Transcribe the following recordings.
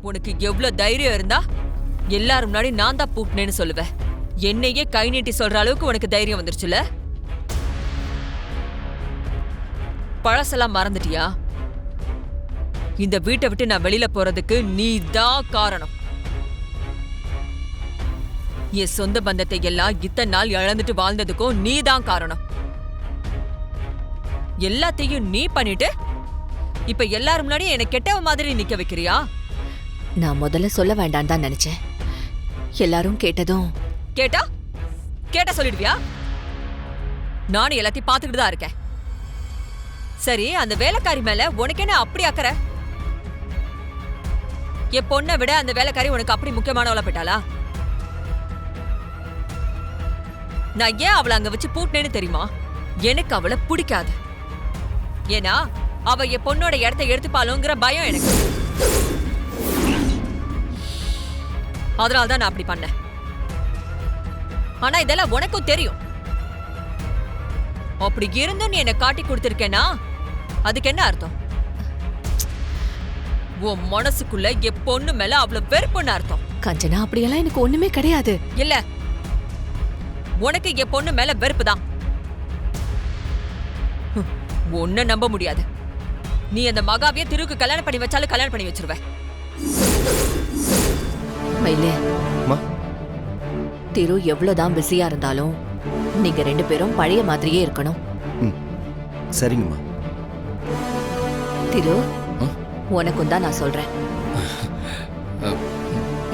உனக்கு எவ்வளவு தைரியம் இருந்தா எல்லாரும் முன்னாடி நான் தான் பூட்டினேன்னு சொல்லுவேன். என்னையே கை நீட்டி சொல்ற அளவுக்கு உனக்கு தைரியம் வந்துருச்சுல? பழசெல்லாம் மறந்துட்டியா? இந்த வீட்டை விட்டு நான் வெளியில போறதுக்கு நீ தான் காரணம். என் சொந்த பந்தத்தை எல்லாம் இத்தனை நாள் இழந்துட்டு வாழ்ந்ததுக்கும் நீ தான் காரணம். எல்லாத்தையும் நீ பண்ணிட்டு இப்ப எல்லாரும் முன்னாடியும் என்னை கெட்டவ மாதிரி நிக்க வைக்கிறியா? நான் முதல்ல சொல்ல வேண்டாம் தான் நினைச்சேன். எல்லாரும் கேட்டதும் கேட்டா சொல்லிடுவியா? நானும் எல்லாத்தையும் பாத்துக்கிட்டு தான் இருக்கேன். சரி, அந்த வேலைக்காரி மேல உனக்கு என்ன அப்படி அக்கறை? என் பொண்ணை விட அந்த வேலைக்காரி உனக்கு அப்படி முக்கியமானவளா போயிட்டாளா? நான் ஏன் அவளை அங்க வச்சு பூட்டினேன்னு தெரியுமா? எனக்கு அவளை பிடிக்காது. ஏன்னா அவ என் பொண்ணோட இடத்தை எடுத்துப்பாளுங்கிற பயம் எனக்கு. அதனால்தான் நான் அப்படி பண்ணேன். ஆனா இதெல்லாம் உனக்கும் தெரியும். அப்படி இருந்தும் நீ என்ன காட்டி கொடுத்திருக்கேனா அதுக்கு என்ன அர்த்தம்? உன் மனசுக்குள்ள என் பொண்ணு மேல அவ்வளவு வெறுப்புன்னு அர்த்தம். கஞ்சனா, அப்படியெல்லாம் எனக்கு ஒண்ணுமே கிடையாது. இல்ல, உனக்கு என் பொண்ணு மேல வெறுப்பு தான். ஒன்ன நம்ப முடியாது. நீ அந்த மகாவிய திருவுக்கு கல்யாணம் பண்ணி வச்சாலும் கல்யாணம் பண்ணி வச்சிருவ. மயிலே, திரு எவ்வளவுதான் பிஸியா இருந்தாலும் நீங்க 2 பேரும் பழைய மாதிரியே இருக்கணும். சரிங்கம்மா. திரு, உனக்கும் தான் நான் சொல்றேன்.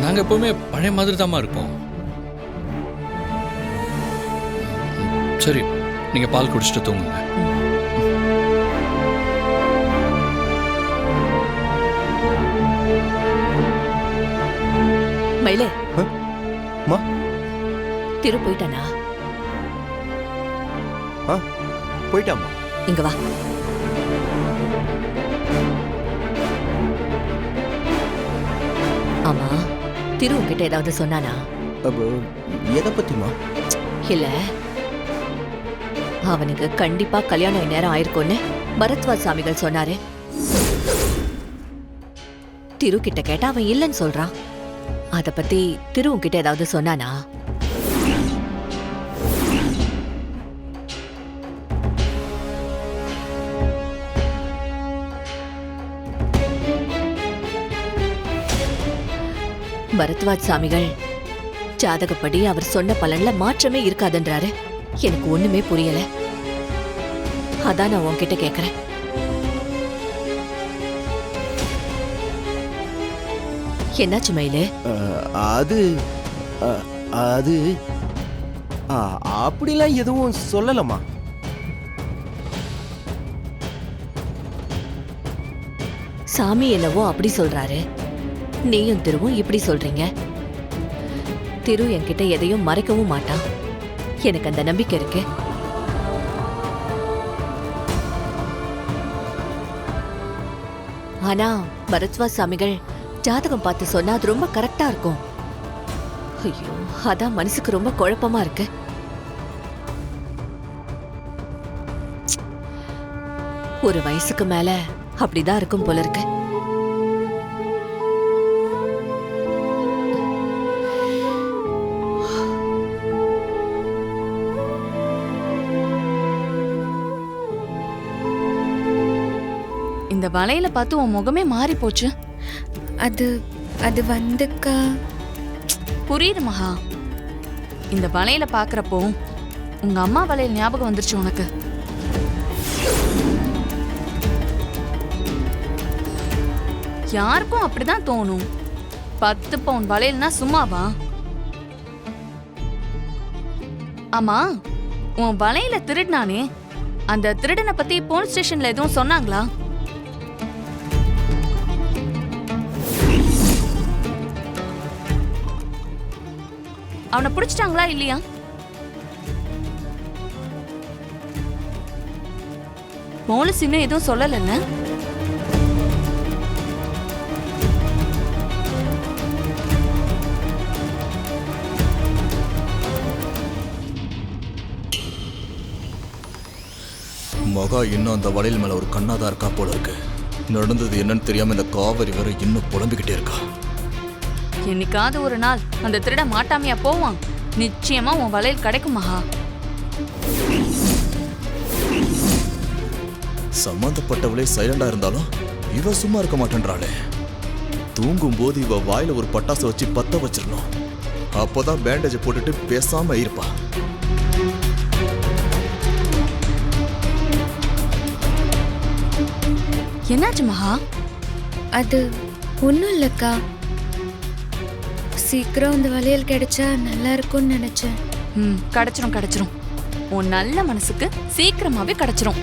நாங்க எப்பவுமே பழைய மாதிரி தாமா இருப்போம். சரி, நீங்க பால் குடிச்சிட்டு தூங்குங்க. மயிலே, மா, திரு போயிட்டானா? போயிட்டாமா. இங்க வா. ஆமா, திரு உன்கிட்ட ஏதாவது சொன்னானா? எதை பத்திமா? இல்ல, அவனுக்கு கண்டிப்பா கல்யாணம் நேரம் ஆயிருக்கும்னு பரத்வாஜ் சாமிகள் சொன்னாரு. திரு கிட்ட கேட்டா அவன் இல்லைன்னு சொல்றான். அத பத்தி திரு உன்கிட்ட ஏதாவது சொன்னானா? பரத்வாஜ் சாமிகள் ஜாதகப்படி அவர் சொன்ன பலன்ல மாற்றமே இருக்காதுன்றாரு. எனக்கு ஒண்ணுமே புரியல. அதான் நான் உன்கிட்ட கேக்குறேன். என்னாச்சு மயிலு? அது அது அப்படிலாம் எதுவும் சொல்லலமா. சாமி என்னவோ அப்படி சொல்றாரு, நீயும் திருவும் இப்படி சொல்றீங்க. திரு என்கிட்ட எதையும் மறைக்கவும் மாட்டான். எனக்கு அந்த நம்பிக்கை இருக்கு. ஆனா பரத்வாஜ் சாமிகள் ஜாதகம் பார்த்து சொன்னா அது ரொம்ப கரெக்டா இருக்கும். ஐயோ, அதான் மனசுக்கு ரொம்ப குழப்பமா இருக்கு. ஒரு வயசுக்கு மேல அப்படிதான் இருக்கும் போல இருக்கு. இந்த வளையல பார்த்து உன் முகமே மாறி போச்சு. அது அது வந்துக்கா. புரியுது மகா. இந்த வளையல பாக்குறப்போ உங்க அம்மா வளையல் ஞாபகம் வந்துருச்சு உனக்கு. யாருக்கும் அப்படிதான் தோணும். 10 பவுன் வளையல்னா சும்மாவா? ஆமா, உன் வளையல திருடினானே, அந்த திருடனை பத்தி போலீஸ் ஸ்டேஷன்ல எதுவும் சொன்னாங்களா? அவனை பிடிச்சிட்டாங்களா இல்லையா? போலீஸ் இன்னும் எதுவும் சொல்லலன்னு. மகா இன்னும் அந்த வளையல் மேல ஒரு கண்ணாதான் இருக்கா போல இருக்கு. நடந்தது என்னன்னு தெரியாம இந்த காவேரி வேற இன்னும் புலம்பிக்கிட்டே இருக்கா. என்னைக்காவது ஒரு நாள் அந்த திருட மாட்டாமையா போவான். நிச்சயமா உன் வளையல் கிடைக்கும் மகா. சம்பந்தப்பட்டவளே சைலண்டா இருந்தாலும் இவ சும்மா இருக்க மாட்டேன்றாளே. தூங்கும் போது இவ வாயில ஒரு பட்டாசு வச்சு பத்த வச்சிடணும். அப்போதான் பேண்டேஜ் போட்டுட்டு பேசாம இருப்பா. என்னாச்சு மகா? அது ஒன்றும் இல்லைக்கா. சீக்கிரம் அந்த வளையல் கிடைச்சா நல்லா இருக்கும்னு நினைச்சேன். கிடைச்சிரும் கிடைச்சிரும். உன் நல்ல மனசுக்கு சீக்கிரமாவே கிடைச்சிரும்.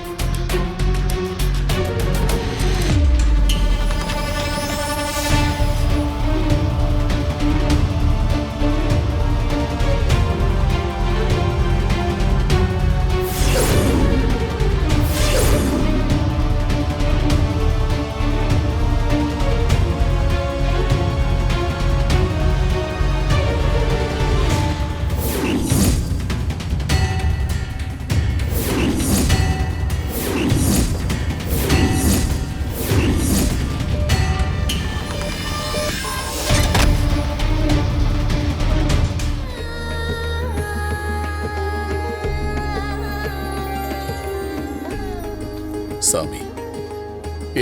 சாமி,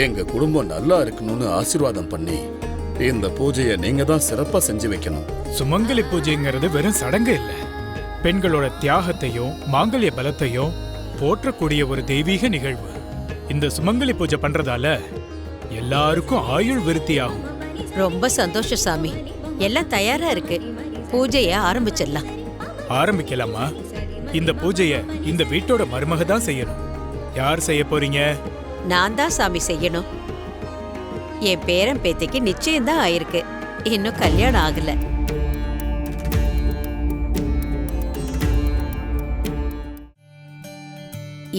எங்க குடும்பம் நல்லா இருக்கணும்னு ஆசீர்வாதம் பண்ணி இந்த பூஜையை நீங்க தான் சிறப்பா செஞ்சு வைக்கணும். சுமங்கலி பூஜைங்கிறது வெறும் சடங்கு இல்ல, பெண்களோட தியாகத்தையும் மாங்கல்ய பலத்தையும் போற்றக்கூடிய ஒரு தெய்வீக நிகழ்வு. இந்த சுமங்கலி பூஜை பண்றதால எல்லாருக்கும் ஆயுள் விருத்தியாகும். ரொம்ப சந்தோஷம் சாமி. எல்லாம் தயாரா இருக்கு. பூஜைய ஆரம்பிச்சிடலாம். ஆரம்பிக்கலாமா? இந்த பூஜைய இந்த வீட்டோட மருமக தான் செய்யணும். யார் செய்ய போறீங்க? நான் தான் சாமி செய்யணும். என் பேரன் பேத்திக்கு நிச்சயம்தான் ஆயிருக்கு. இன்னும் கல்யாணம் ஆகல.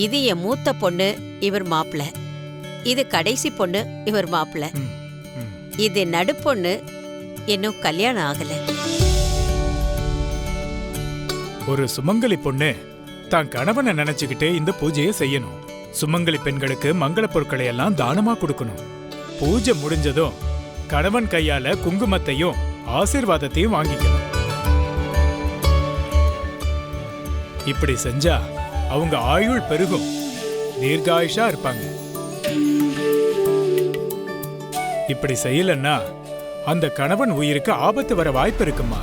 இது என் மூத்த பொண்ணு, இவர் மாப்பிள்ள. இது கடைசி பொண்ணு, இவர் மாப்பிள்ள. இது நடுப்பொண்ணு, இன்னும் கல்யாணம் ஆகல. ஒரு சுமங்கலி பொண்ணு தான் கணவனை நினைச்சுக்கிட்டு இந்த பூஜையை செய்யணும். சுமங்கலி பெண்களுக்கு மங்கள பொருட்களை எல்லாம் தானமா கொடுக்கணும். பூஜை முடிஞ்சதும் கணவன் கையால குங்குமத்தையும் ஆசீர்வாதத்தையும் வாங்கிக்கணும். இப்படி செஞ்சா அவங்க ஆயுள் பெருகும், தீர்காயுஷா இருப்பாங்க. இப்படி செய்யலன்னா அந்த கணவன் உயிருக்கு ஆபத்து வர வாய்ப்பு இருக்குமா?